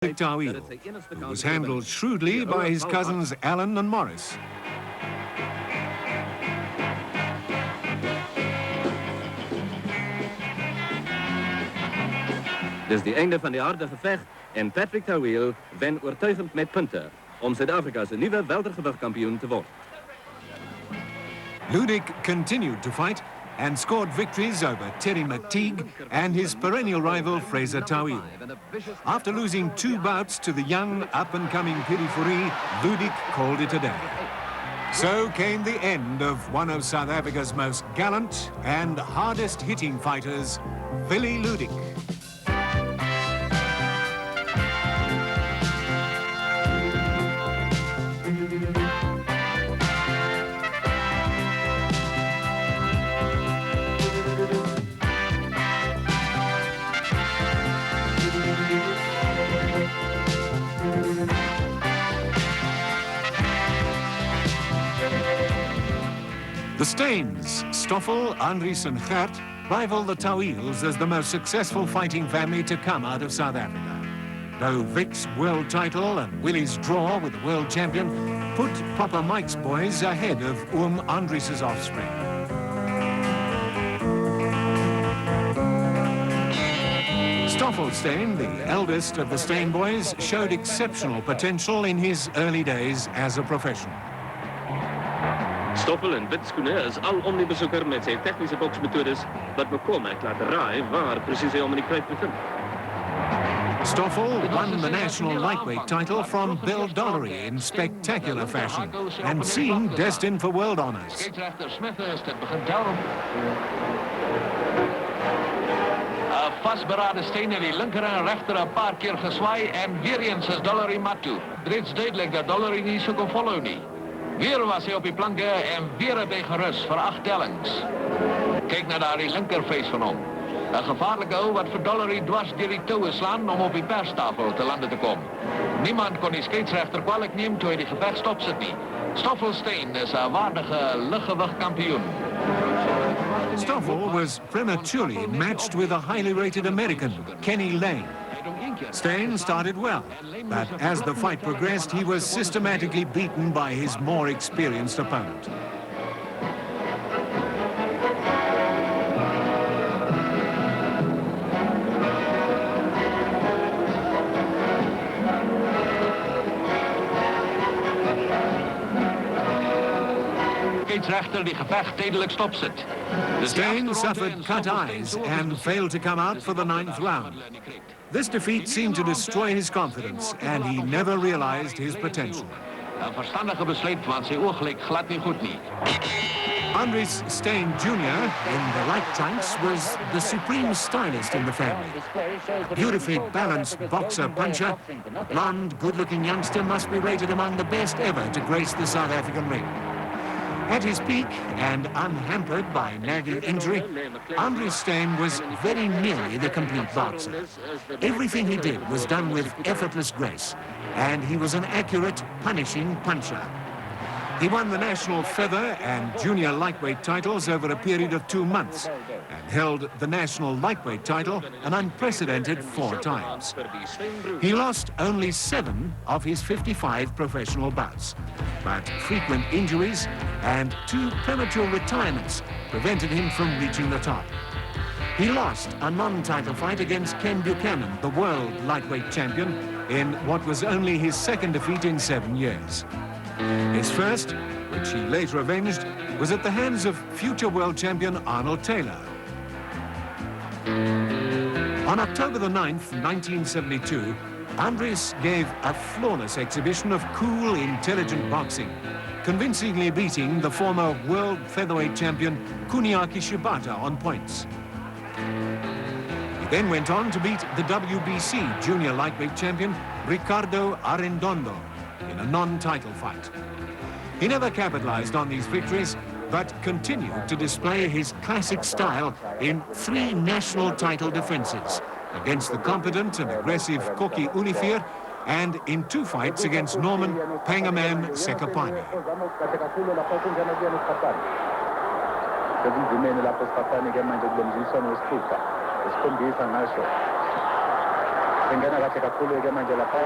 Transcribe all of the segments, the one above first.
Toweel, who was handled shrewdly by his cousins Alan and Morris. Dus die einde van die harde gevecht en Patrick Toweel wint overtuigend met punten om Zuid-Afrika's nieuwe weltergewichtkampioen te worden. Ludick continued to fight and scored victories over Terry McTeague and his perennial rival Fraser Toweel. After losing 2 bouts to the young, up-and-coming Fourie, Ludick called it a day. So came the end of one of South Africa's most gallant and hardest-hitting fighters, Billy Ludick. The Steyns, Stoffel, Andries and Gert, rival the Toweels as the most successful fighting family to come out of South Africa. Though Vic's world title and Willie's draw with the world champion put Papa Mike's boys ahead of Andries' offspring. Stoffel Steyn, the eldest of the Steyn boys, showed exceptional potential in his early days as a professional. Stoffel in wit schoenen is alom die bezoeker met zijn technische boksmethodes dat McCormack laat raaien waar precies hij om in die kruid bevindt. Stoffel won the national lightweight title from Bill Dollery in spectacular fashion and seemed destined for world honors. Vastberaden Steyn in die linker en rechter een paar keer gezwaai en weer eens is Dollery mat toe. Reeds duidelijk dat Dollery niet zo kon follow niet. Weer was hij op die planken en weer heb hij gerust voor 8 tellings. Kijk naar daar die linkerface van hem. Een gevaarlijke oog wat voor Dollery dwars door die touwen slaan om op die perstafel te landen te komen. Niemand kon die scheidsrechter kwalijk nemen toen hij die gevecht stopzet niet. Stoffel Steyn is een waardige luchtgewichtkampioen. Stoffel was prematurely matched with a highly rated American, Kenny Lane. Steyn started well, but as the fight progressed, he was systematically beaten by his more experienced opponent. Scheidsrechter die gevecht tijdelijk stopzet. Steyn suffered cut eyes and failed to come out for the 9th round. This defeat seemed to destroy his confidence and he never realized his potential. Een verstandige besluit, want zijn oog leek glad niet goed niet. Andries Steyn Jr. in the light trunks was the supreme stylist in the family. A beautifully balanced boxer-puncher, a blonde, good-looking youngster must be rated among the best ever to grace the South African ring. At his peak, and unhampered by nagging injury, Andries Steyn was very nearly the complete boxer. Everything he did was done with effortless grace, and he was an accurate, punishing puncher. He won the national feather and junior lightweight titles over a period of 2 months, and held the national lightweight title an unprecedented 4 times. He lost only 7 of his 55 professional bouts, but frequent injuries and 2 premature retirements prevented him from reaching the top. He lost a non-title fight against Ken Buchanan, the world lightweight champion, in what was only his 2nd defeat in 7 years. His first, which he later avenged, was at the hands of future world champion Arnold Taylor. On October the 9th, 1972, Andries gave a flawless exhibition of cool, intelligent boxing, convincingly beating the former world featherweight champion Kuniaki Shibata on points. He then went on to beat the WBC junior lightweight champion Ricardo Arredondo in a non-title fight. He never capitalized on these victories, but continued to display his classic style in 3 national title defenses against the competent and aggressive Koki Unifier and in 2 fights against Norman Pangaman Sekapani. Singena katika kakhulu-ke manje lapha.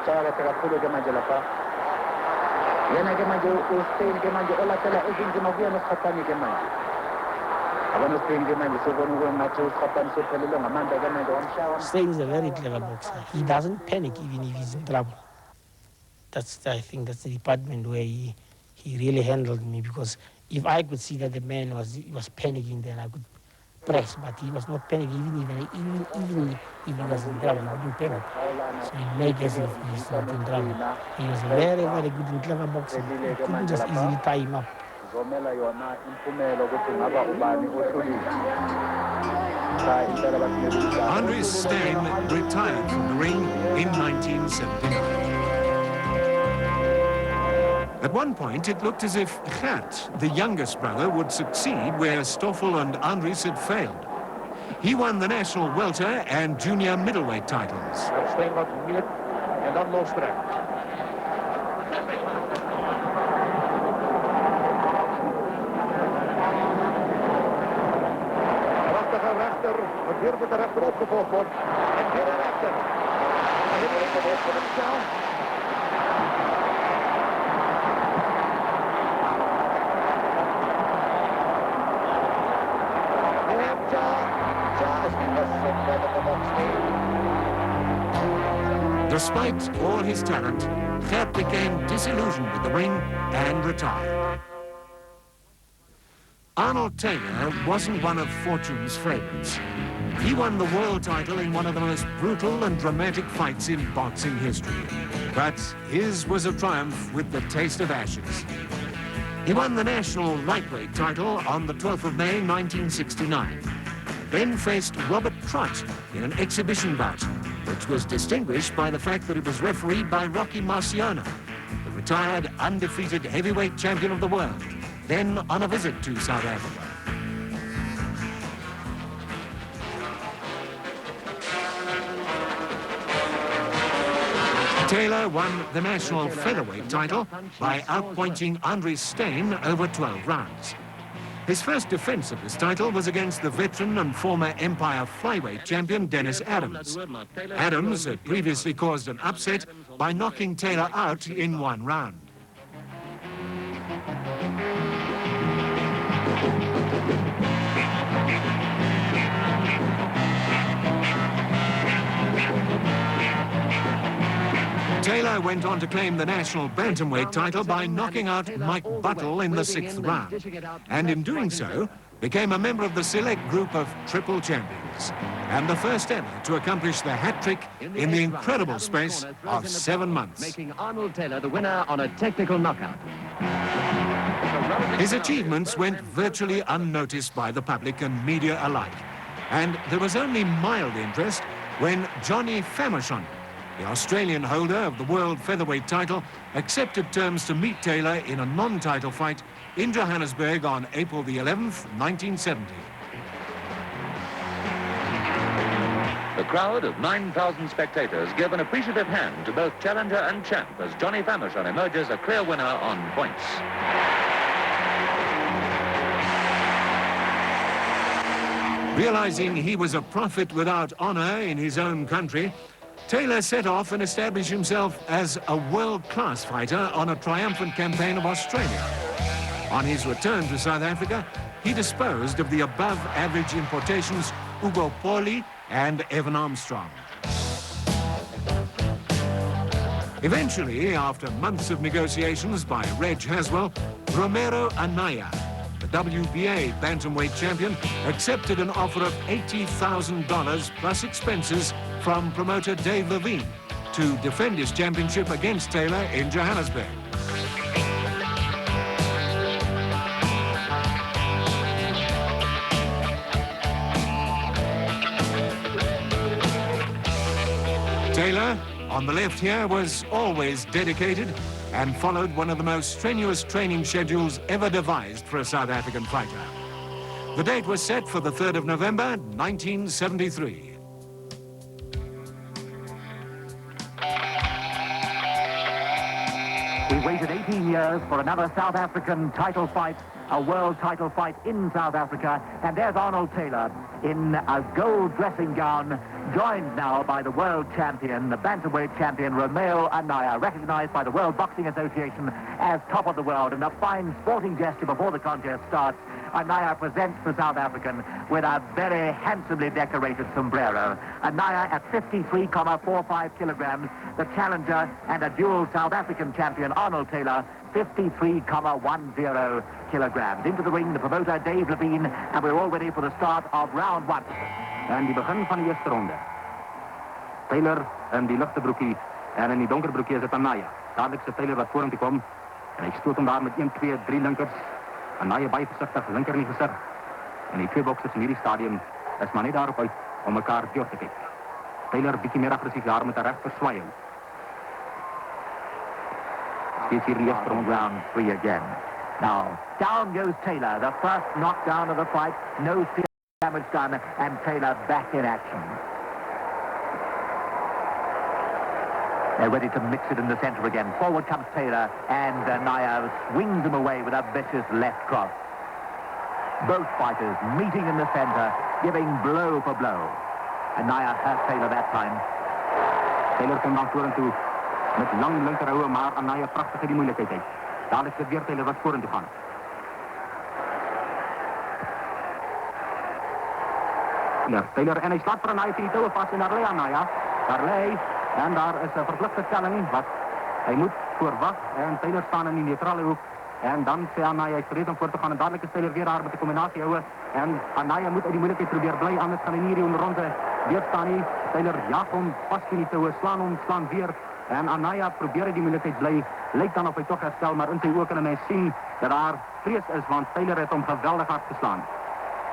Cala katika kakhulu-ke manje lapha. Yena-ke manje uSteyn-ke manje olathela ezinzima kuyena uSikhaphani-ke manje. Abano-Steyn-ke manje sobona ukwengathi uSikhaphani sophelelwe ngamandla-ke manje wamshaya. Steyn is a very clever boxer. He doesn't panic even if he's in trouble. I think that's the department where he really handled me, because if I could see that the man was panicking, then I could press, but he was not panicking even if he was in trouble. He wouldn't panic. So he made as if he was not in trouble. He was a very, very good and clever boxer. You couldn't just easily tie him up. Arnold Steyn retired from the ring in 1979. At one point, it looked as if Gert, the youngest brother, would succeed where Stoffel and Andries had failed. He won the national welter and junior middleweight titles. Steyn wat meer en dan losbrengt. Prachtige rechter, het weer met de rechter opgevolgd wordt. En weer de rechter. En weer de rechter van het spel. Despite all his talent, Gert became disillusioned with the ring and retired. Arnold Taylor wasn't one of fortune's favorites. He won the world title in one of the most brutal and dramatic fights in boxing history. But his was a triumph with the taste of ashes. He won the national lightweight title on the 12th of May 1969. Then faced Robert Trott in an exhibition bout, which was distinguished by the fact that it was refereed by Rocky Marciano, the retired undefeated heavyweight champion of the world, then on a visit to South Africa. Taylor won the national featherweight title by outpointing Arnold Steyn over 12 rounds. His first defense of this title was against the veteran and former Empire flyweight champion Dennis Adams. Adams had previously caused an upset by knocking Taylor out in one round. Taylor went on to claim the national Bantamweight title by knocking out Mike Buttle in the 6th round, and in doing so, became a member of the select group of triple champions, and the first ever to accomplish the hat-trick in the incredible space of 7 months. Making Arnold Taylor the winner on a technical knockout. His achievements went virtually unnoticed by the public and media alike, and there was only mild interest when Johnny Famechon, the Australian holder of the world featherweight title, accepted terms to meet Taylor in a non-title fight in Johannesburg on April the 11th, 1970. The crowd of 9,000 spectators give an appreciative hand to both challenger and champ as Johnny Famechon emerges a clear winner on points. Realizing he was a prophet without honor in his own country, Taylor set off and established himself as a world-class fighter on a triumphant campaign of Australia. On his return to South Africa, he disposed of the above-average importations Ugo Poli and Evan Armstrong. Eventually, after months of negotiations by Reg Haswell, Romero Anaya, the WBA bantamweight champion, accepted an offer of $80,000 plus expenses from promoter Dave Levine to defend his championship against Taylor in Johannesburg. Taylor, on the left here, was always dedicated and followed one of the most strenuous training schedules ever devised for a South African fighter. The date was set for the 3rd of November, 1973. We waited 18 years for another South African title fight, a world title fight in South Africa, and there's Arnold Taylor in a gold dressing gown, joined now by the world champion, the bantamweight champion, Romeo Anaya, recognized by the World Boxing Association as top of the world. And a fine sporting gesture before the contest starts. Anaya presents the South African with a very handsomely decorated sombrero. Anaya at 53,45 kilograms, the challenger and a dual South African champion, Arnold Taylor, 53,10 kilograms. Into the ring, the promoter, Dave Levine, and we're all ready for the start of round one. En die begin van die eerste ronde. Taylor in die lichte broekie en in die donker broekie is het Anaya. Dadelijk is Taylor wat voor hem te komen. En hij stoot hem daar met 1, 2, 3 linkers. Anaya baie voorzichtig, linker in die gezicht. En die twee boksers in hierdie stadium is maar net daarop uit om elkaar door te kijken. Taylor bietjie meer agressief daar met de rechter zwaai. Steeds hier in die eerste ronde. Round 3 again. Now, down goes Taylor, the first knockdown of the fight. No damage done, and Taylor back in action. They're ready to mix it in the center again. Forward comes Taylor, and Anaya swings him away with a vicious left cross. Both fighters meeting in the center, giving blow for blow. Anaya hurt Taylor that time. Taylor komt dan vorentoe met lang linkerhouden, maar Anaya prachtig in die moeilijkheid uit. Dadelijk zit weer Taylor wat vorentoe gaan. Taylor en hij slaat voor Anaya die touwen vast en daar lei Anaya. Daar lei en daar is een verplichte stelling wat hij moet voor wacht en Taylor staan in die neutrale hoek. En dan zei Anaya is gereed om voor te gaan en dadelijk is Taylor weer daar met de combinatie houden. En Anaya moet uit die moeilijkheid proberen blij, anders gaan hij hier in de ronde weer staan nie. Taylor jaag hom vast in die touwen, slaan weer. En Anaya probeert die moeilijkheid blij. Lijkt dan of hij toch herstel, maar in zijn ogen kan hij zien dat daar vrees is, want Taylor heeft hem geweldig hard geslaan.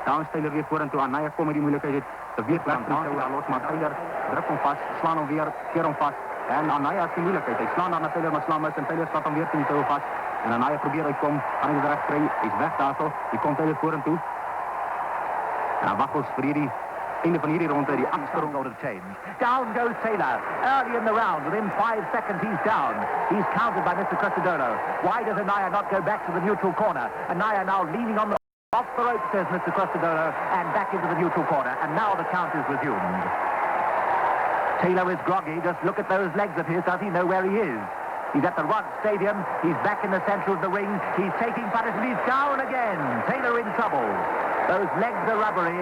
Dan is Taylor weer voor en toe. Anaya komt die moeilijkheid uit. De weerklag van Taylor los, maar Taylor drukt hem vast, slaan hem weer, keer hem vast. En Anaya is die moeilijkheid. Hij slaat dan naar Taylor, maar slaan is en Taylor slaat hem weer in die touwen vast. En Anaya probeert uitkomen, kan hij er recht krijgen. Hij is weg daar zo. Die komt Taylor voor en toe. En dan wacht ons voor hierdie einde van hierdie ronde, die achtste ronde change. Down goes Taylor. Early in the round, within 5 seconds, he's down. He's countered by Mr. Christodolou. Why does Anaya not go back to the neutral corner? Anaya now leaning on the off the rope, says Mr. Christodolou, and back into the neutral corner. And now the count is resumed. Taylor is groggy. Just look at those legs of his. Does he know where he is? He's at the Rod Stadium. He's back in the center of the ring. He's taking punishment. He's down again. Taylor in trouble. Those legs are rubbery.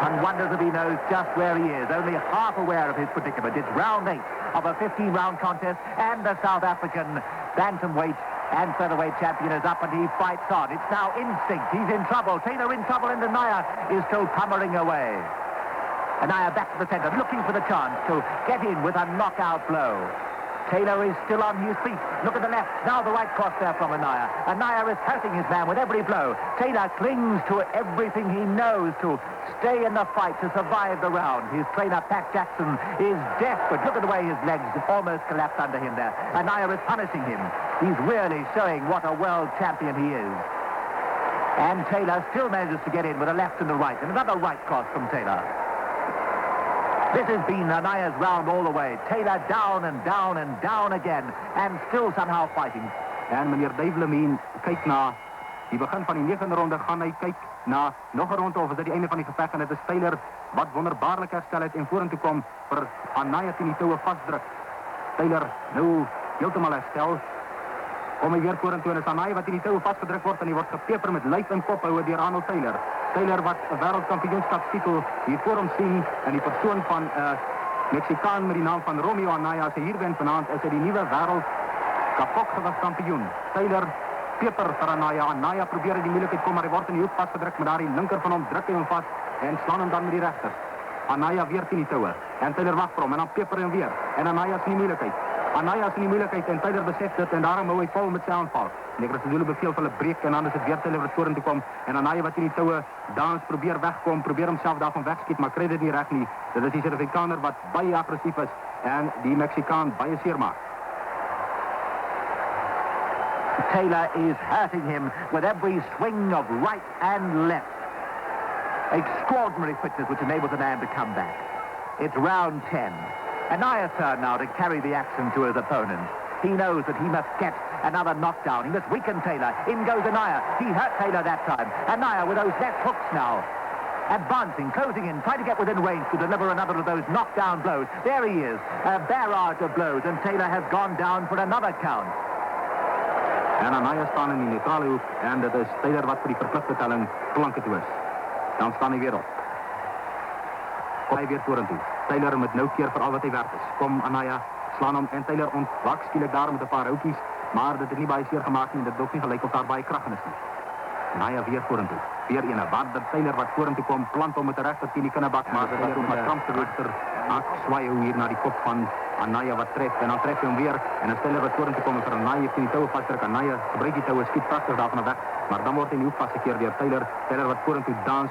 One wonders if he knows just where he is. Only half aware of his predicament. It's round 8 of a 15-round contest, and the South African bantamweight and featherweight champion is up, and he fights on. It's now instinct. He's in trouble. Taylor in trouble, and Anaya is still pummering away. Anaya back to the center, looking for the chance to get in with a knockout blow. Taylor is still on his feet. Look at the left. Now the right cross there from Anaya. Anaya is hurting his man with every blow. Taylor clings to everything he knows to stay in the fight, to survive the round. His trainer, Pat Jackson, is desperate. Look at the way his legs almost collapsed under him there. Anaya is punishing him. He's really showing what a world champion he is. And Taylor still manages to get in with a left and a right. And another right cross from Taylor. This has been Anaya's round all the way. Taylor down and down and down again. And still somehow fighting. En meneer Dave Levine kijkt naar die begin van die 9e ronde. Gaan hij kijken naar nog een ronde of is dit die einde van die gevecht. En het is Taylor wat wonderbaarlijk herstel het in vorentoe komt voor Anaya die touwen vastdrukt. Taylor nu heeltemal herstel. Kom hij weer vorentoe en is Anaya wat in die touwen vastgedrukt wordt. En die wordt gepeperd met lijf en kop houden door Arnold Taylor. Taylor wat een wereldkampioenschapstitel hier voor hem zien. En die persoon van Mexicaan met die naam van Romeo Anaya. Als hij hier bent vanavond is hij die nieuwe wereld kapokgewichtskampioen. Taylor peper voor Anaya. Anaya probeert die moeilijkheid komen, maar hij wordt in die hoek vastgedrukt. Maar daar die linker van hem drukt hij hem vast en slaan hem dan met die rechter. Anaya weer in die touwen. En Taylor wacht voor hem en dan peper hij hem weer. En Anaya is in die moeilijkheid. Anaya is in die moeilijkheid en Taylor beseft het en daarom hou hij vol met zijn aanval. En ik Christodolou beveelt hulle breek en dan is het weer Taylor wat vorentoe kom. En Anaya wat in die touwen dans probeer wegkom, probeer homself daarvan wegskiet, maar kry dit nie reg nie. Dit is die Suid-Afrikaner wat baie agressief is en die Mexicaan baie seer maak. Taylor is hurting him with every swing of right and left. Extraordinary fitness which enables a man to come back. It's round 10. Anaya's turn now to carry the action to his opponent. He knows that he must get another knockdown. He must weaken Taylor. In goes Anaya. He hurt Taylor that time. Anaya with those left hooks now. advancing, closing in, trying to get within range to deliver another of those knockdown blows. There he is, a barrage of blows, and Taylor has gone down for another count. En Anaya staan in die neutrale hoek en dit is Taylor wat vir die verpligte telling flanke toe is. Dan staan hy weer op. Kom hy weer vorentoe. Taylor met nou keer vir al wat hy werd is. Kom Anaya, slaan hom en Taylor ontwak skielik daar met 'n paar houtjies, maar dit het nie baie seer gemaak nie en dit dop nie gelyk of daar baie krag in is nie. Anaya weer vorentoe. Weer ene wat Taylor wat vorentoe kom, plant hom met 'n regter teen die kinnebak, maar dit is ook met kramp te roster. Swaai hier na die kop van Anaya wat tref en dan tref hy hom weer en dan Taylor wat vorentoe kom en vir Anaya teen die toue vasdruk. Anaya gebruik die toue, skiet pragtig daarvan weg, maar dan word hy nie hoek vasgekeer deur Taylor. Taylor wat vorentoe dans.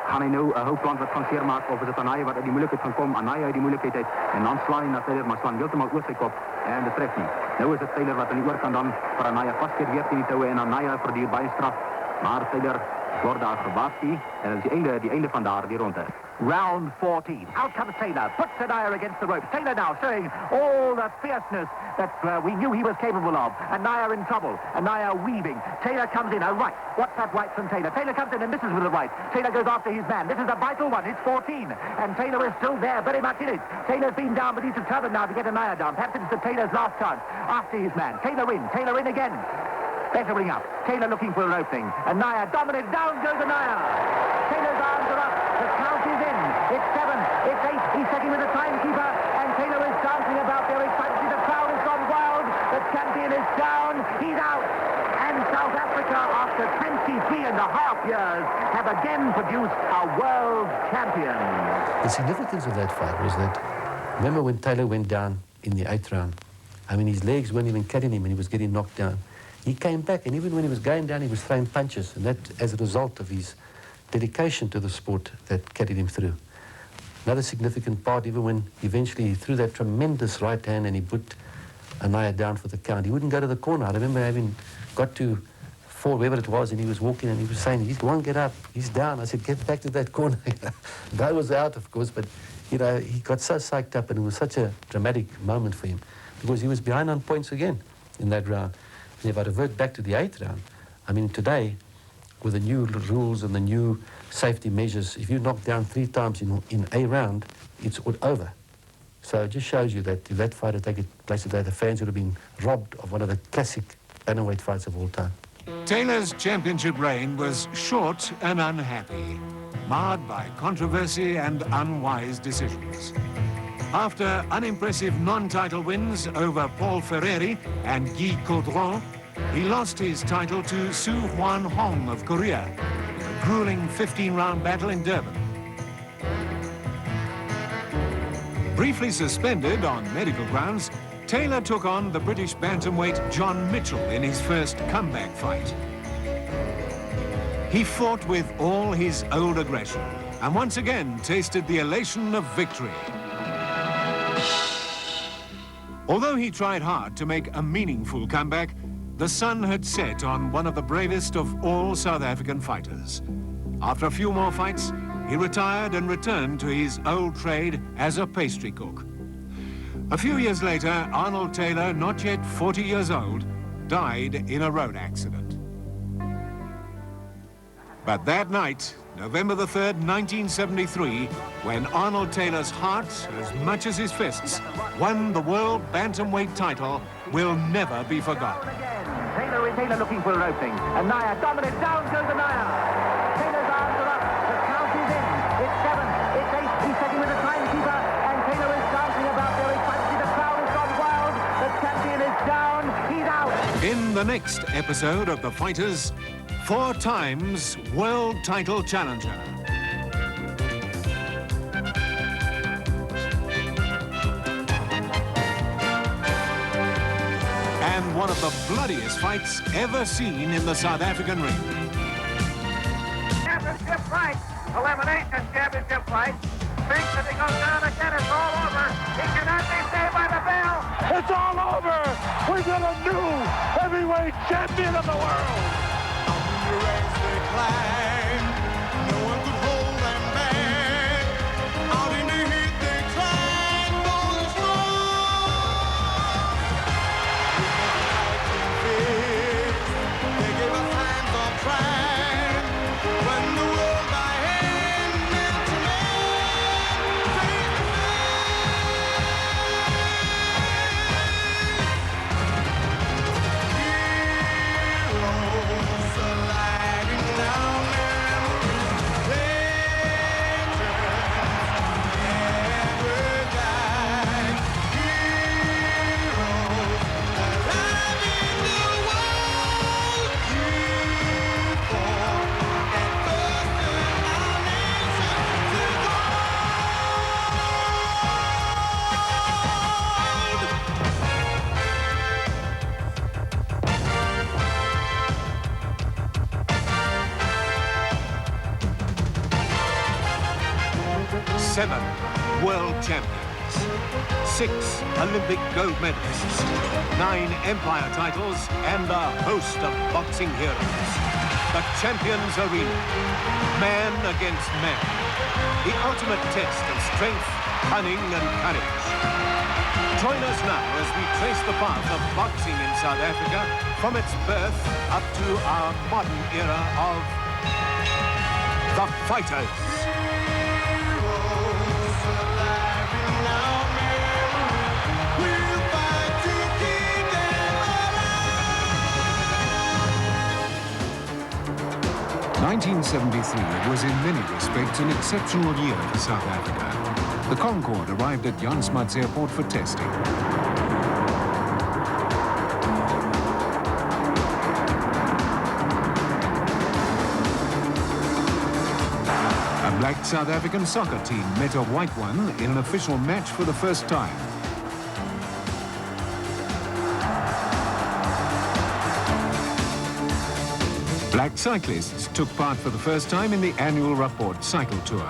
Gaan hy nou 'n houplant wat gaan seermaak of is dit Anaya wat uit die moeilikheid gaan kom? Anaya uit die moeilikheid uit en dan slaan hy na Taylor, maar slaan heeltemal oor sy kop en dit tref nie. Nou is dit Taylor wat aan die oorkant dan vir Anaya vaskeer weer teen die toue en Anaya verduur baie straf, maar Taylor word daar gewaarsku en dit is die einde van die ronde. Round 14. Out comes Taylor. Puts Anaya against the ropes. Taylor now showing all the fierceness that we knew he was capable of. Anaya in trouble. Anaya weaving. Taylor comes in. A right. What's that right from Taylor? Taylor comes in and misses with the right. Taylor goes after his man. This is a vital one. It's 14. And Taylor is still there, very much in it. Taylor's been down, but he's determined now to get Anaya down. Perhaps it's Taylor's last chance. After his man. Taylor in again. Bettering up. Taylor looking for an opening. Anaya dominated. Down goes Anaya. Taylor's arms are up. The count is in. It's 7. It's 8. He's checking with the timekeeper. And Taylor is dancing about there excitedly. The crowd has gone wild. The champion is down. He's out. And South Africa, after 23.5 years, have again produced a world champion. The significance of that fight was that, remember when Taylor went down in the 8th round? I mean, his legs weren't even carrying him and he was getting knocked down. He came back, and even when he was going down, he was throwing punches, and that as a result of his dedication to the sport that carried him through. Another significant part, even when eventually he threw that tremendous right hand and he put Anaya down for the count, he wouldn't go to the corner. I remember having got to 4, wherever it was, and he was walking and he was saying, he won't get up, he's down. I said, get back to that corner. Guy was out, of course, but you know, he got so psyched up, and it was such a dramatic moment for him because he was behind on points again in that round. And if I revert back to the 8th round, I mean, today, with the new rules and the new safety measures, if you knock down 3 times in a round, it's all over. So it just shows you that if that fight had taken place today, the fans would have been robbed of one of the classic bantamweight fights of all time. Taylor's championship reign was short and unhappy, marred by controversy and unwise decisions. After unimpressive non-title wins over Paul Ferreri and Guy Caudron, he lost his title to Su Hwan Hong of Korea in a grueling 15-round battle in Durban. Briefly suspended on medical grounds, Taylor took on the British bantamweight John Mitchell in his first comeback fight. He fought with all his old aggression and once again tasted the elation of victory. Although he tried hard to make a meaningful comeback, the sun had set on one of the bravest of all South African fighters. After a few more fights, he retired and returned to his old trade as a pastry cook. A few years later, Arnold Taylor, not yet 40 years old, died in a road accident. But that night, November the 3rd, 1973, when Arnold Taylor's heart, as much as his fists, won the world bantamweight title, will never be forgotten. Taylor looking for an opening. Anaya dominates. Down goes Anaya. Taylor's arms are up. The count is in. It's 7. It's 8. He's checking with the timekeeper. And Taylor is dancing about there excitedly. The crowd has gone wild. The champion is down. He's out. In the next episode of The Fighters, 4 times world title challenger. And one of the bloodiest fights ever seen in the South African ring. Championship fight, elimination championship fight. Thinks that he goes down again, it's all over. He cannot be saved by the bell. It's all over. We got a new heavyweight champion of the world. No one could hold them back. Out in the heat they tried, going strong. They gave us hands on track. When the world by hand 7 world champions, 6 Olympic gold medalists, 9 empire titles, and a host of boxing heroes. The Champions Arena, man against man. The ultimate test of strength, cunning, and courage. Join us now as we trace the path of boxing in South Africa from its birth up to our modern era of the fighters. Heroes alive in our men. We'll fight to keep them alive. 1973 was in many respects an exceptional year for South Africa. The Concorde arrived at Jan Smuts Airport for testing. A black South African soccer team met a white one in an official match for the first time. Black cyclists took part for the first time in the annual Rapport cycle tour.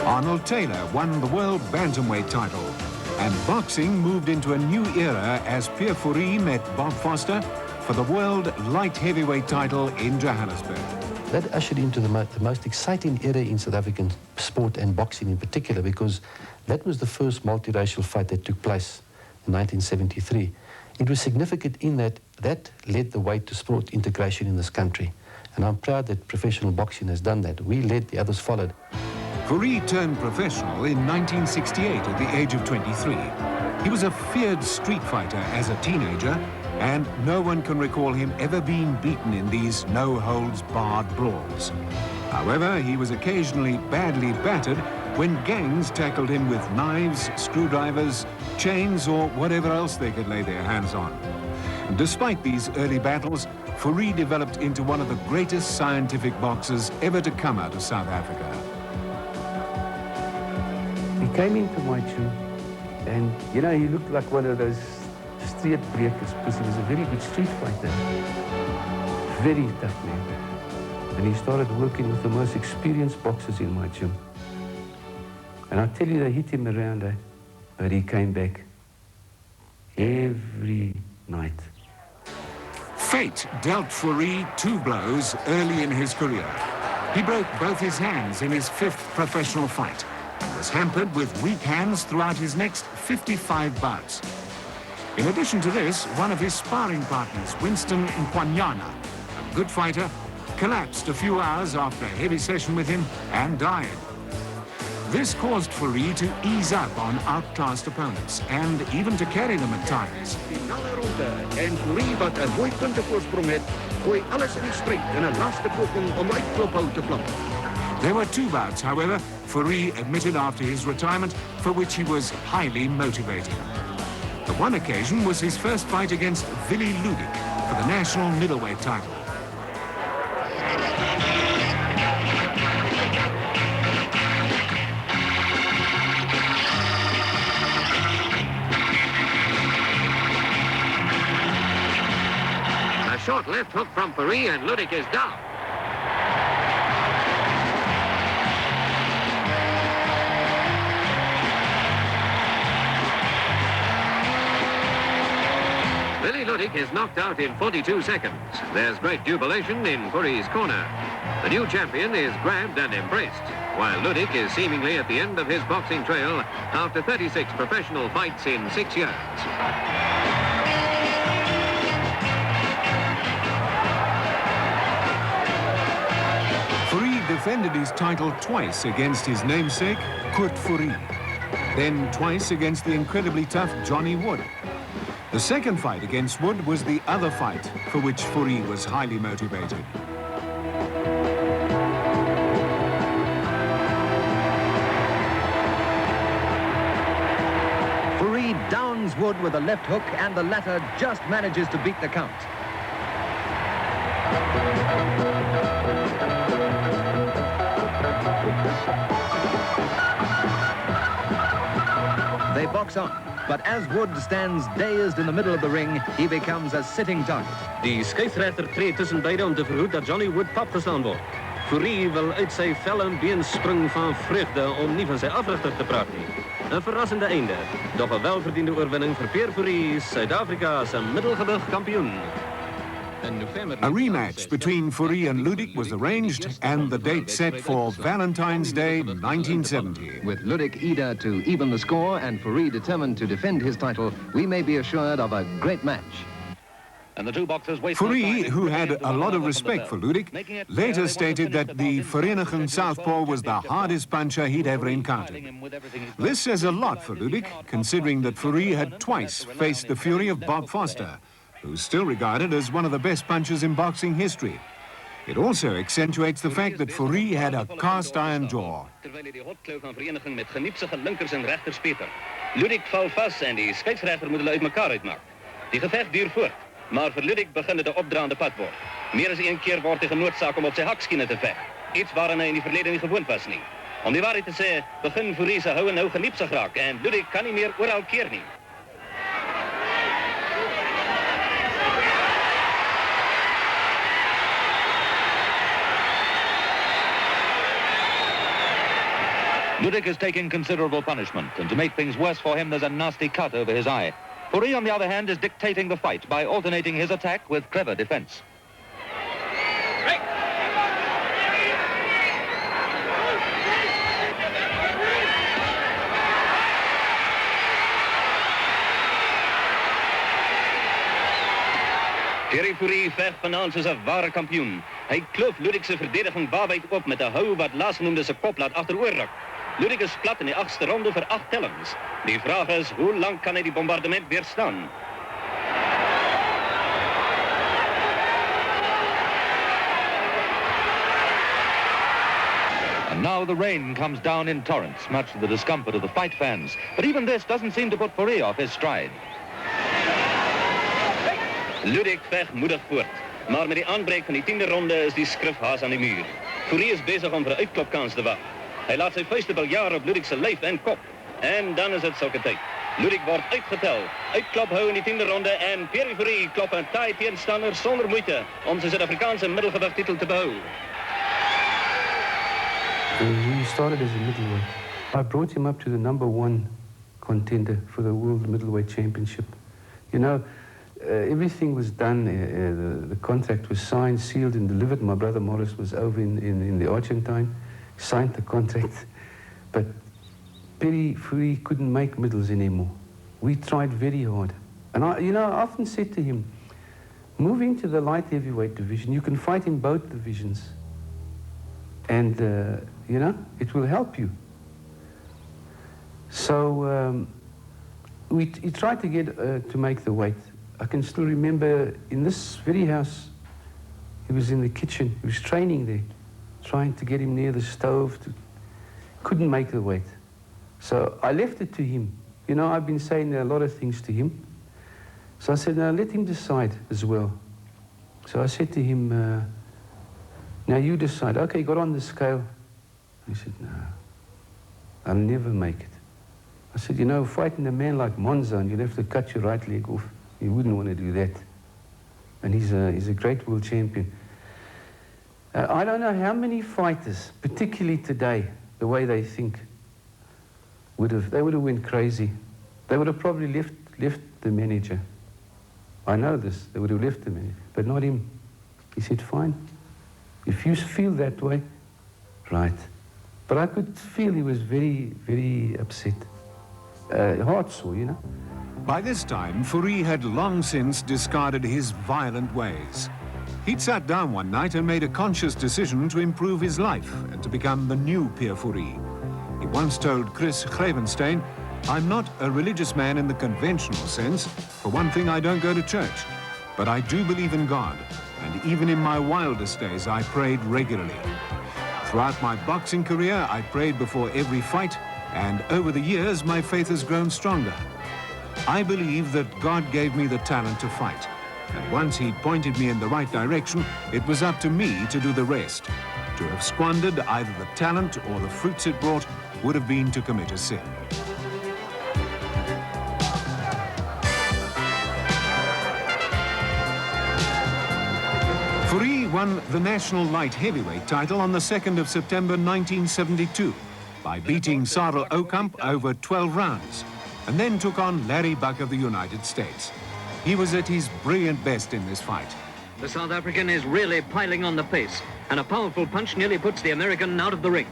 Arnold Taylor won the world Bantamweight title, and boxing moved into a new era as Pierre Fourie met Bob Foster for the world light heavyweight title in Johannesburg. That ushered into the most exciting era in South African sport and boxing in particular, because that was the first multiracial fight that took place in 1973. It was significant in that that led the way to sport integration in this country. And I'm proud that professional boxing has done that. We led, the others followed. Fourie turned professional in 1968 at the age of 23. He was a feared street fighter as a teenager, and no one can recall him ever being beaten in these no-holds-barred brawls. However, he was occasionally badly battered when gangs tackled him with knives, screwdrivers, chains, or whatever else they could lay their hands on. Despite these early battles, Fourie developed into one of the greatest scientific boxers ever to come out of South Africa. He came into my gym, and, you know, he looked like one of those street breakers, because he was a very good street fighter. Very tough man. And he started working with the most experienced boxers in my gym. And I tell you, they hit him around, but he came back every night. Fate dealt Fourie 2 blows early in his career. He broke both his hands in his 5th professional fight and was hampered with weak hands throughout his next 55 bouts. In addition to this, one of his sparring partners, Winston Nkwanyana, a good fighter, collapsed a few hours after a heavy session with him and died. This caused Fourie to ease up on outclassed opponents and even to carry them at times. En Fourie wat 'n mooi puntevoorsprong het, gooi alles in die stryd in 'n laaste poging om uit klophou te klop. There were 2 bouts, however, Fourie admitted after his retirement, for which he was highly motivated. The one occasion was his first fight against Ludick for the national middleweight title. A short left hook from Fourie, and Ludick is down. Ludick is knocked out in 42 seconds. There's great jubilation in Fourie's corner. The new champion is grabbed and embraced, while Ludick is seemingly at the end of his boxing trail after 36 professional fights in 6 years. Fourie defended his title twice against his namesake, Kurt Fourie, then twice against the incredibly tough Johnny Wood. The second fight against Wood was the other fight for which Fourie was highly motivated. Fourie downs Wood with a left hook, and the latter just manages to beat the count. They box on. But as Wood stands dazed in the middle of the ring, he becomes a sitting target. Die skeieregter treedt tussen beiden om te verhoeden dat Johnny Wood pap geslaan wordt. Fourie wil uit sy felle been spring van vreugde om nie van sy afrigter te praat nie. 'n verrassende einde, doch 'n welverdiende oorwinning vir Pierre Fourie, Suid-Afrika se middelgewig kampioen. A rematch between Fourie and Ludick was arranged and the date set for Valentine's Day 1970. With Ludick eager to even the score and Fourie determined to defend his title, we may be assured of a great match. And the two boxers Fourie, who had a lot of respect for Ludick, later stated that the Vereniging Southpaw was the hardest puncher he'd ever encountered. This says a lot for Ludick, considering that Fourie had twice faced the fury of Bob Foster, who's still regarded as one of the best punchers in boxing history. It also accentuates the fact that Fourie had a cast-iron jaw. Ludick val vas en die scheidsrechter moet hulle uit mekaar uitmaak. Die gevecht duurt voort, maar vir Ludick begin dit 'n opdraande pad word. Meer as een keer word hy genoodsaak om op sy hakskiene te veg, iets waaraan hy in die verlede nie gewoond was nie. Om die waarheid te sê, begin Fourie se hou en hou geniepsig raak en Ludick kan nie meer oral keer nie. Ludick is taking considerable punishment, and to make things worse for him, there's a nasty cut over his eye. Fourie, on the other hand, is dictating the fight by alternating his attack with clever defense. Pierre Fourie veg vanaand soos 'n ware kampioen. Hy kloof Ludick se verdediging waarwyd op met 'n hou wat laasgenoemde se kop laat agteroorruk. Ludick is plat in die 8ste ronde vir 8 tellings. Die vraag is, hoe lank kan hy die bombardement weerstaan? And now the rain comes down in torrents, much to the discomfort of the fight fans. But even this doesn't seem to put Fourie off his stride. Ludick veg moedig voort, maar met die aanbreek van die 10de ronde is die skrifhaas aan die muur. Fourie is besig om vir 'n uitklopkans te wag. Hy laat sy vuiste biljaar op Ludick se lyf en kop. En dan is dit sulke tyd. Ludick word uitgetel. Uitklop hou in die 10de ronde en Pierre Fourie klop 'n taai teenstander sonder moeite om sy Suid-Afrikaanse middelgewigtitel te behou. He started as a middleweight. I brought him up to the #1 contender for the World Middleweight Championship. You know, everything was done, the contract was signed, sealed and delivered. My brother Morris was over in the Argentine, signed the contract, but Pierre Fourie couldn't make middles anymore. We tried very hard. And I often said to him, move into the light heavyweight division. You can fight in both divisions. And, it will help you. So he tried to get to make the weight. I can still remember in this very house, he was in the kitchen, he was training there, trying to get him near the stove, couldn't make the weight. So I left it to him. I've been saying a lot of things to him. So I said, now let him decide as well. So I said to him, now you decide. Okay, he got on the scale. He said, no, I'll never make it. I said, fighting a man like Monza, and you'd have to cut your right leg off. He wouldn't want to do that. And he's a great world champion. I don't know how many fighters, particularly today, the way they think, they would have went crazy. They would have probably left the manager. I know this, they would have left the manager, but not him. He said, fine. If you feel that way, right. But I could feel he was very, very upset. Heart sore, By this time, Fourie had long since discarded his violent ways. He'd sat down one night and made a conscious decision to improve his life and to become the new Pierre Fourie. He once told Christodolou, I'm not a religious man in the conventional sense. For one thing, I don't go to church. But I do believe in God. And even in my wildest days, I prayed regularly. Throughout my boxing career, I prayed before every fight. And over the years, my faith has grown stronger. I believe that God gave me the talent to fight. And once he pointed me in the right direction, it was up to me to do the rest. To have squandered either the talent or the fruits it brought would have been to commit a sin. Fourie won won the national light heavyweight title on the 2nd of September 1972 by beating Sarel Oukamp over 12 rounds, and then took on Larry Buck of the United States. He was at his brilliant best in this fight. The South African is really piling on the pace, and a powerful punch nearly puts the American out of the ring.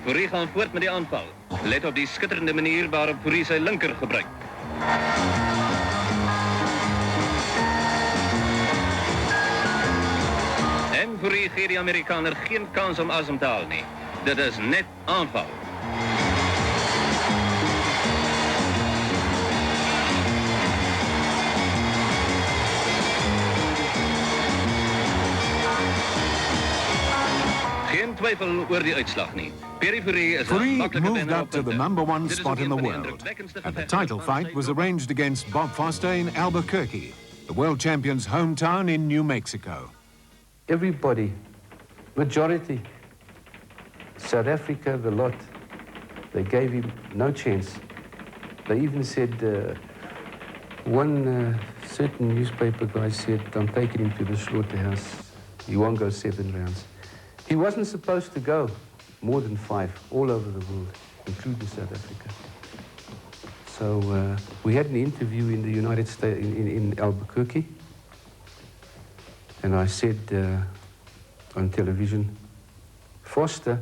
Fourie gaan voort met die aanval. Let op die skitterende manier waarop Fourie sy linker gebruik. En Fourie gee die Amerikaner geen kans om asem te haal nie. Dit is net aanval. Geen twyfel oor die uitslag nie. Fourie moved up to the #1 spot in the world, and the title fight was arranged against Bob Foster in Albuquerque, the world champion's hometown in New Mexico. Everybody, majority, South Africa, the lot, they gave him no chance. They even said, one certain newspaper guy said, I'm taking him to the slaughterhouse. He won't go 7 rounds. He wasn't supposed to go more than 5 all over the world, including South Africa. So we had an interview in the United States, in Albuquerque, and I said on television, Foster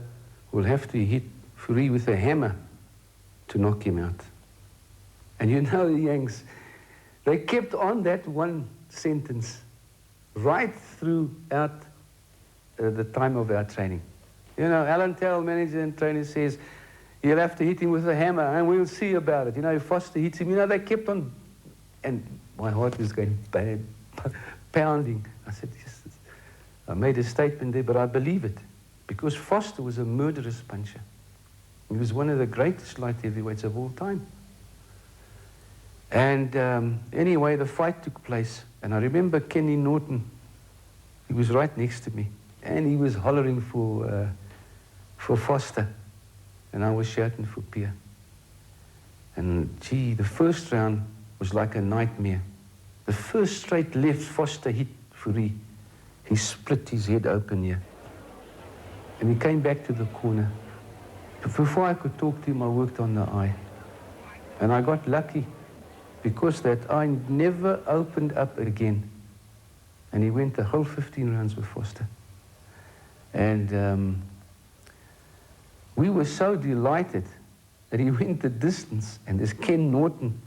will have to hit Fourie with a hammer to knock him out. And you know the Yanks, they kept on that one sentence right throughout the time of our training. You know, Alan Toweel, manager and trainer, says, you'll have to hit him with a hammer and we'll see about it. You know, if Foster hits him, you know, they kept on, and my heart was going bad, pounding. I said, yes, I made a statement there, but I believe it, because Foster was a murderous puncher. He was one of the greatest light heavyweights of all time. And anyway, the fight took place, and I remember Kenny Norton, he was right next to me, and he was hollering for Foster, and I was shouting for Pierre. And gee, the first round was like a nightmare. The first straight left Foster hit Fourie. He split his head open here. And he came back to the corner. But before I could talk to him, I worked on the eye. And I got lucky, because that eye never opened up again. And he went the whole 15 rounds with Foster. And we were so delighted that he went the distance. And this Ken Norton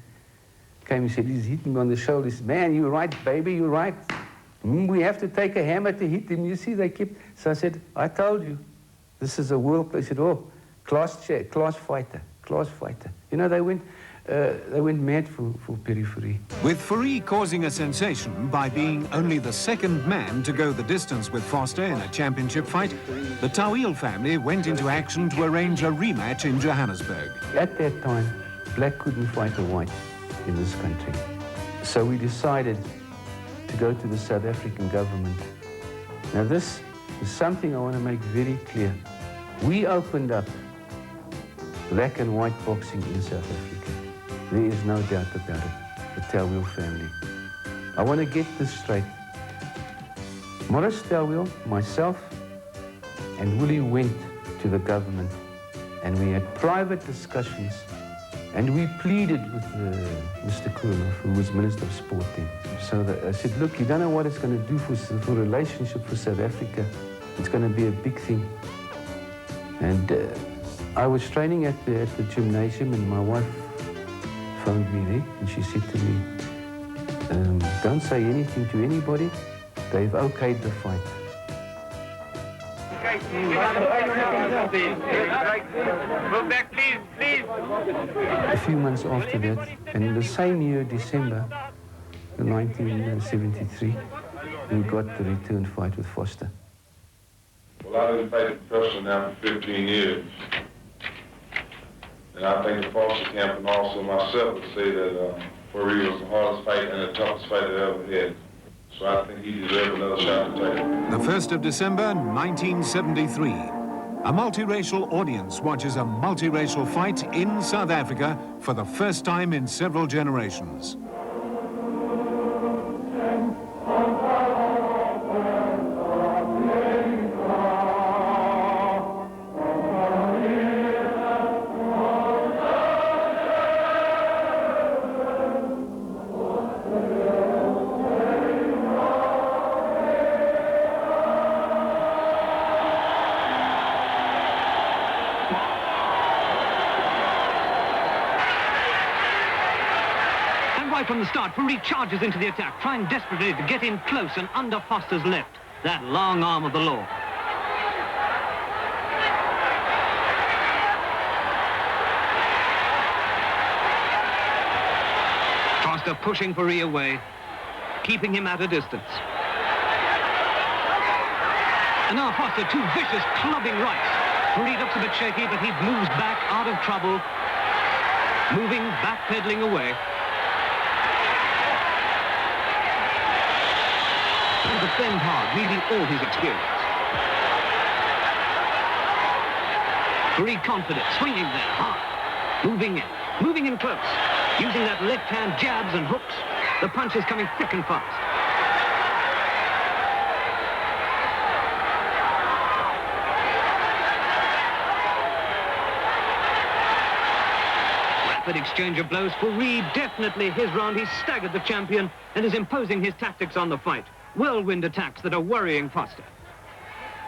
came and said, he's hitting me on the shoulder. He said, man, you're right, baby, you're right. We have to take a hammer to hit him. You see, they kept... So I said, I told you, this is a world... They said, oh, class fighter. You know, they went mad for Pierre Fourie. With Fourie causing a sensation by being only the second man to go the distance with Foster in a championship fight, the Toweel family went into action to arrange a rematch in Johannesburg. At that time, black couldn't fight a white in this country. So we decided to go to the South African government. Now this is something I want to make very clear. We opened up black and white boxing in South Africa. There is no doubt about it, the Toweel family. I want to get this straight. Maurice Toweel, myself, and Willie went to the government, and we had private discussions, and we pleaded with Mr. Koolhof, who was Minister of Sport then. So I said, look, you don't know what it's going to do for relationship for South Africa. It's going to be a big thing. And I was training at the gymnasium, and my wife phoned me there, and she said to me, don't say anything to anybody. They've okayed the fight. Move back, please. A few months after that, and in the same year, December 1973, we got the return fight with Foster. Well, I've been fighting professional now for 15 years. And I think the Foster camp and also myself would say that Fourie was the hardest fight and the toughest fight I ever had. So I think he deserved another shot at the title. The 1st of December, 1973. A multiracial audience watches a multiracial fight in South Africa for the first time in several generations. right from the start, Fourie charges into the attack, trying desperately to get in close and under Foster's left. That long arm of the law. Foster pushing Fourie away, keeping him at a distance. And now Foster, two vicious clubbing rights. Fourie looks a bit shaky, but he moves back out of trouble, moving, backpedaling away. And defend hard, needing all his experience. Fourie confident, swinging there, hard, moving in close, using that left-hand jabs and hooks. The punch is coming thick and fast. Rapid exchange of blows. Fourie, definitely his round. He's staggered the champion and is imposing his tactics on the fight. Whirlwind attacks that are worrying Foster.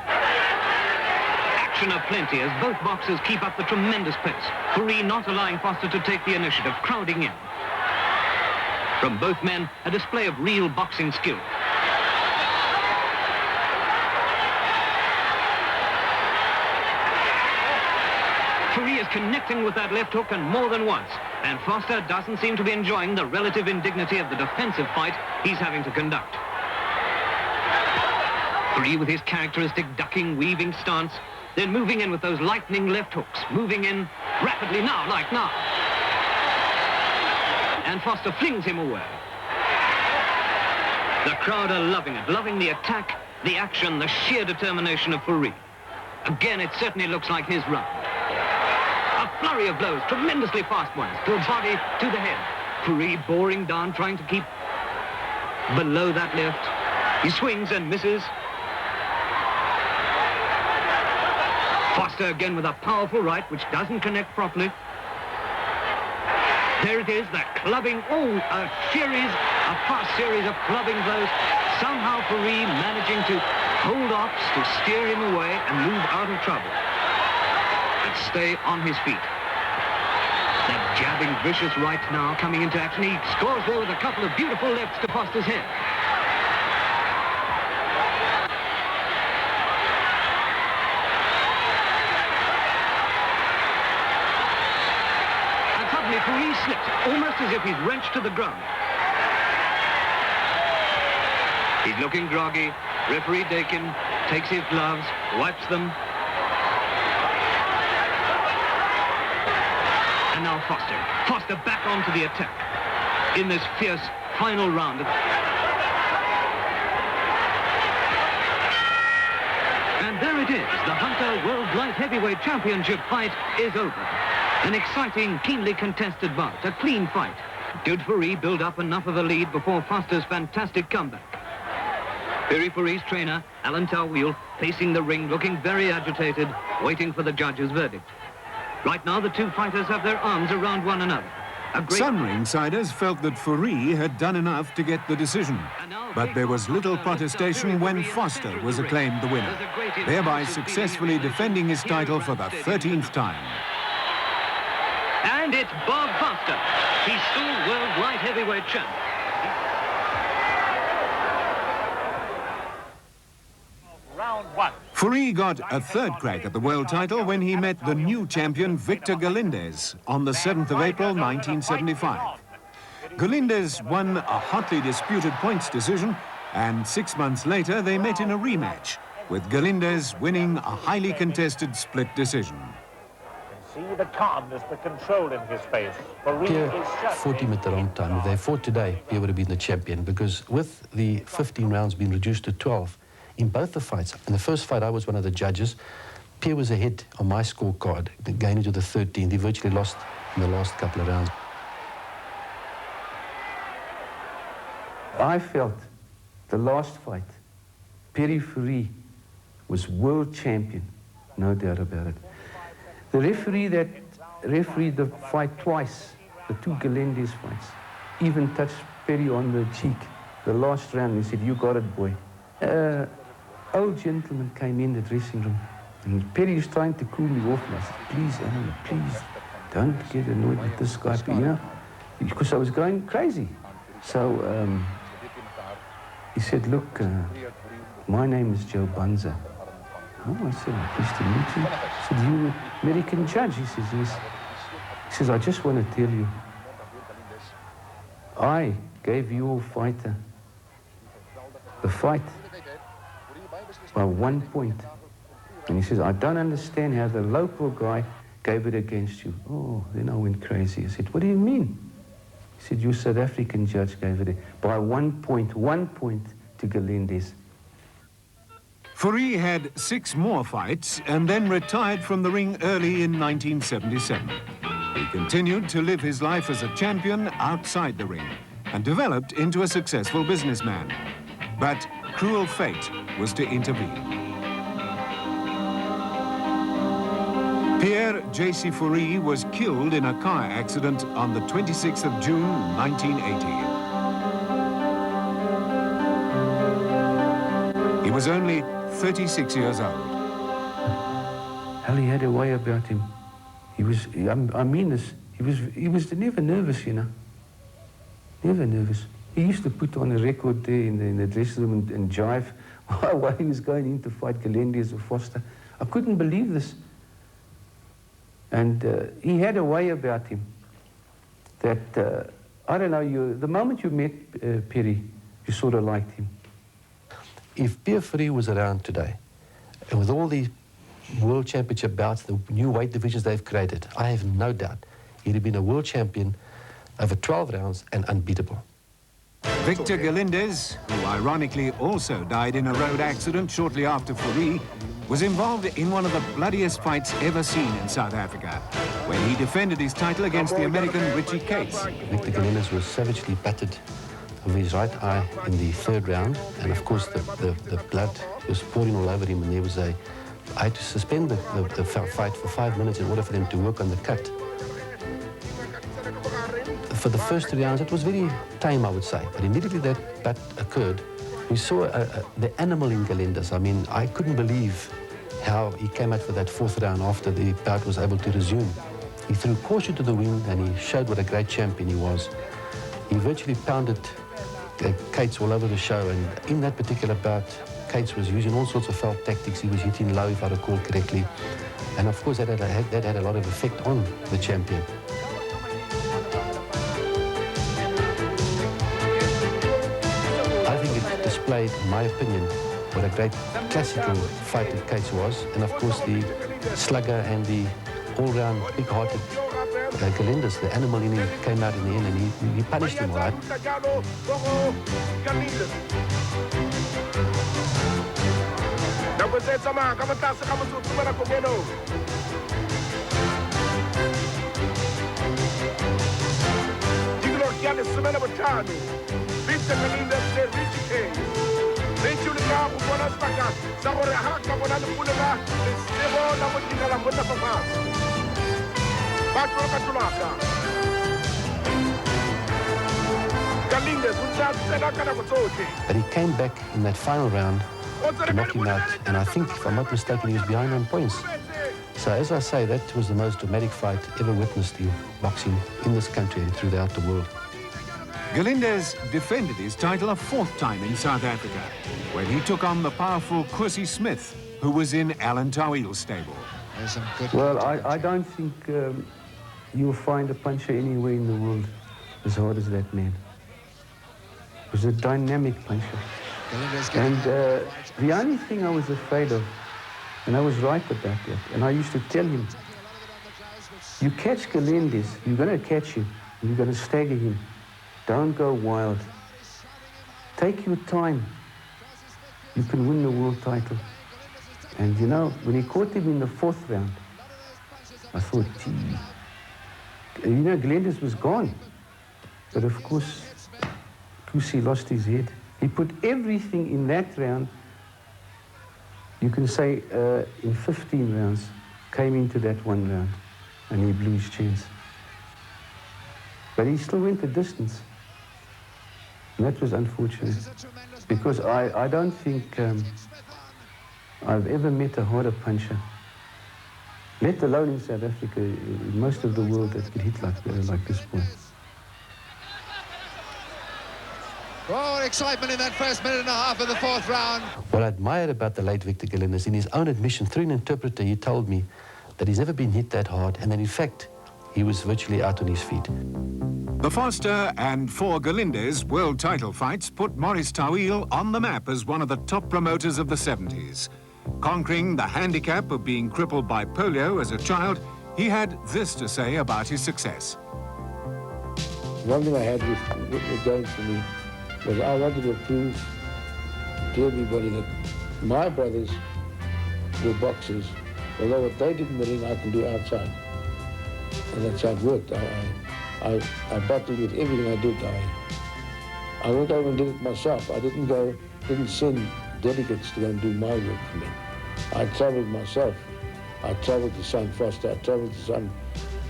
Action aplenty as both boxers keep up the tremendous pace. Fourie not allowing Foster to take the initiative, crowding in. From both men, a display of real boxing skill. Fourie is connecting with that left hook and more than once. And Foster doesn't seem to be enjoying the relative indignity of the defensive fight he's having to conduct. Fourie with his characteristic ducking, weaving stance, then moving in with those lightning left hooks, moving in rapidly now, like now. And Foster flings him away. The crowd are loving it, loving the attack, the action, the sheer determination of Fourie. Again, it certainly looks like his run. A flurry of blows, tremendously fast ones, to the body, to the head. Fourie boring down, trying to keep below that left. He swings and misses. Foster again with a powerful right, which doesn't connect properly. There it is, that clubbing, a fast series of clubbing blows. Somehow Fourie managing to hold off, to steer him away and move out of trouble. And stay on his feet. That jabbing, vicious right now coming into action. He scores there with a couple of beautiful lefts to Foster's head. Fourie slips, almost as if he's wrenched to the ground. He's looking groggy. Referee Dakin takes his gloves, wipes them. And now Foster. Foster back onto the attack in this fierce final round. And there it is. The Hunter World Light Heavyweight Championship fight is over. An exciting, keenly contested bout, a clean fight. Did Fourie build up enough of a lead before Foster's fantastic comeback? Fourie's trainer, Arnold Taylor, pacing the ring, looking very agitated, waiting for the judge's verdict. Right now, the two fighters have their arms around one another. Some ringsiders felt that Fourie had done enough to get the decision, but there was little protestation when Foster was acclaimed the winner, thereby successfully defending his title for the 13th time. And it's Bob Foster. He's still world light heavyweight champ. Round one. Fourie got a third crack at the world title when he met the new champion Victor Galindez on the 7th of April 1975. Galindez won a hotly disputed points decision, and 6 months later they met in a rematch, with Galindez winning a highly contested split decision. See the calmness, the control in his face. Pierre fought him at the wrong time. If they fought today, Pierre would have been the champion, because with the 15 rounds being reduced to 12, in both the fights, in the first fight I was one of the judges, Pierre was ahead on my scorecard, going into the 13th. He virtually lost in the last couple of rounds. I felt the last fight, Pierre Fourie was world champion, no doubt about it. The referee that refereed the fight twice, the two Galindez fights, even touched Perry on the cheek. The last round, he said, "You got it, boy." Old gentleman came in the dressing room, and Perry was trying to cool me off, and I said, "Please, Anaya, please, don't get annoyed with this guy," you know, because I was going crazy. So he said, look, my name is Joe Banza. Oh, I said, pleased to meet you. I said, you American judge? He says, yes. He says, I just want to tell you, I gave your fighter the fight by 1 point. And he says, I don't understand how the local guy gave it against you. Oh, then I went crazy. I said, what do you mean? He said, your South African judge gave it by 1 point to Galindez. Fourie had 6 more fights and then retired from the ring early in 1977. He continued to live his life as a champion outside the ring and developed into a successful businessman. But cruel fate was to intervene. Pierre J.C. Fourie was killed in a car accident on the 26th of June, 1980. He was only 36 years old. Hell, he had a way about him. He was, I mean this, he was never nervous, you know. Never nervous. He used to put on a record there in the dressing room and jive while he was going in to fight Galindez or Foster. I couldn't believe this. And he had a way about him that, I don't know, the moment you met Pierre, you sort of liked him. If Pierre Fourie was around today, and with all the world championship bouts, the new weight divisions they've created, I have no doubt he'd have been a world champion over 12 rounds and unbeatable. Victor Galindez, who ironically also died in a road accident shortly after Fourie, was involved in one of the bloodiest fights ever seen in South Africa, when he defended his title against the American Richie. Victor Galindez was savagely battered of his right eye in the 3rd round, and of course the blood was pouring all over him, and there was I had to suspend the fight for 5 minutes in order for them to work on the cut. For the first 3 rounds, it was very tame, I would say, but immediately that occurred, we saw the animal in Galindez. I mean, I couldn't believe how he came out for that 4th round after the bout was able to resume. He threw caution to the wind, and he showed what a great champion he was. He virtually pounded Cates all over the show, and in that particular bout, Cates was using all sorts of foul tactics. He was hitting low, if I recall correctly, and of course that had a lot of effect on the champion. I think it displayed, in my opinion, what a great classical fighter Cates was, and of course the slugger and the all-round big-hearted Galindez, the animal in him, came out in the end, and he punished him all right. But he came back in that final round to knock him out, and I think, if I'm not mistaken, he was behind on points. So as I say, that was the most dramatic fight ever witnessed in boxing in this country and throughout the world. Galindez defended his title a 4th time in South Africa, when he took on the powerful Kwesi Smith, who was in Alan Toweel's stable. Well, I don't think you'll find a puncher anywhere in the world as hard as that man. He was a dynamic puncher. And the only thing I was afraid of, and I was right about that, and I used to tell him, you catch Galindez, you're going to catch him, you're going to stagger him. Don't go wild. Take your time. You can win the world title. And you know, when he caught him in the 4th round, I thought, gee, you know, Galindez was gone. But of course, Kwesi lost his head. He put everything in that round, you can say in 15 rounds, came into that 1 round, and he blew his chance. But he still went the distance. And that was unfortunate, because I don't think I've ever met a harder puncher, let alone in South Africa, in most of the world, that could hit like this boy. Oh, excitement in that first minute and a half of the fourth round. What I admired about the late Victor Galindez, in his own admission, through an interpreter, he told me that he's never been hit that hard, and that in fact, he was virtually out on his feet. The Foster and 4 Galindez world title fights put Maurice Toweel on the map as one of the top promoters of the 70s. Conquering the handicap of being crippled by polio as a child, he had this to say about his success. One thing I had with going for me was I wanted to prove to everybody that my brothers were boxers, although what they did in the ring I can do outside. And that's how it worked. I battled with everything I did. I went over and did it myself. I didn't send delegates to go and do my work for me. I traveled myself. I traveled to St. Foster, I traveled to St.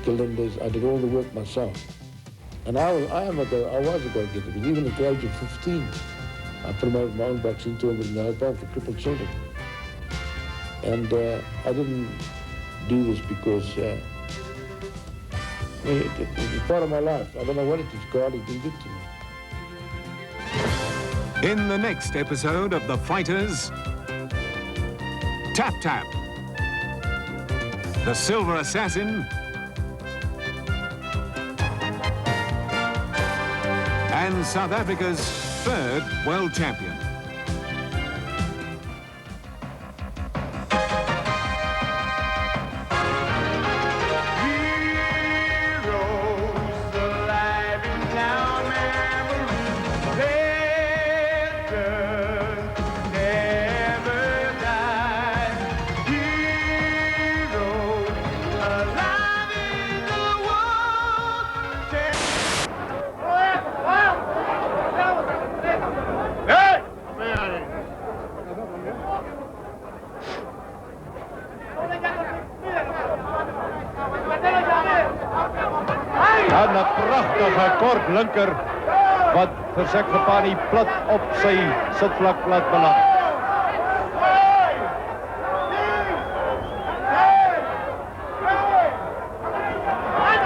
Galindez, I did all the work myself. And I was a go-getter, but even at the age of 15, I promoted my own boxing tournament in the hotel for crippled children. And I didn't do this because it's part of my life. I don't know what it is. God has been good to me. In the next episode of The Fighters, Tap Tap, the Silver Assassin, and South Africa's 3rd world champion. En een prachtige kort linker wat vir Sekgapani plat op sy sitvlak laat beland.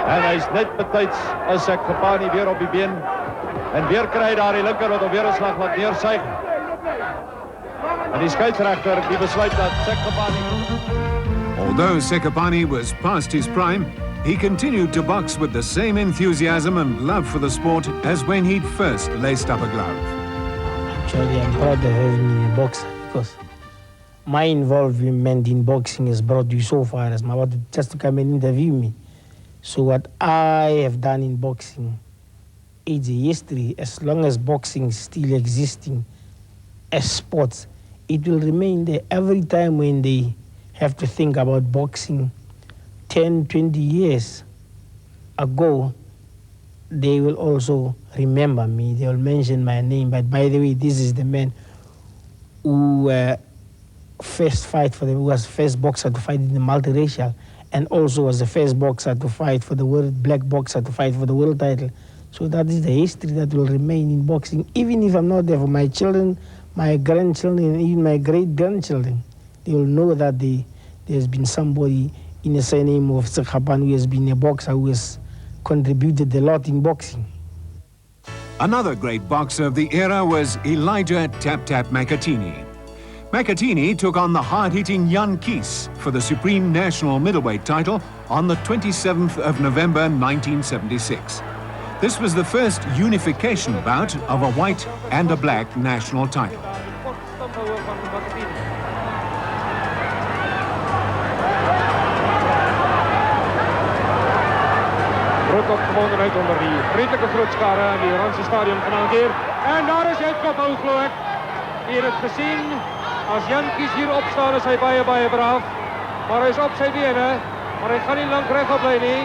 En hy's net betyds as Sekgapani weer op die been en weer kry daar die linker wat hom weer 'n slag laat neersuig. En die skeieregter die besluit dat Sekgapani. Although Sekgapani was past his prime, he continued to box with the same enthusiasm and love for the sport as when he'd first laced up a glove. Actually, I'm proud of having been a boxer because my involvement in boxing has brought you so far as my brother just to come and interview me. So what I have done in boxing is a history. As long as boxing is still existing as sports, it will remain there. Every time when they have to think about boxing 10, 20 years ago, they will also remember me. They will mention my name. But by the way, this is the man who first fight for them, who was first boxer to fight in the multiracial, and also was the first boxer to fight for the world, black boxer to fight for the world title. So that is the history that will remain in boxing, even if I'm not there for my children, my grandchildren, and even my great-grandchildren. They will know that there's been somebody in the surname of Sekgapani who has been a boxer who has contributed a lot in boxing. Another great boxer of the era was Elijah Tap Tap Makhatini. Makhatini took on the hard-hitting Jan Kies for the Supreme National Middleweight title on the 27th of November 1976. This was the first unification bout of a white and a black national title. Groot opgewondenheid onder die vriendelijke grootskare in die Oranje Stadion vanavond hier. En daar is hy het kop hou, glo ek. Hier het gezien. As Jan Kies hier opstaan is hy baie braaf. Maar hy is op sy bene. Maar hy gaan nie lang rechtop bly nie.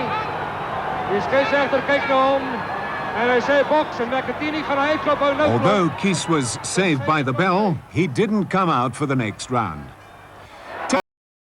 Die skeieregter kyk na hom. En hy sê boks en Makhatini gaan hy klop hou nou. Although Kies was saved by the bell, he didn't come out for the next round.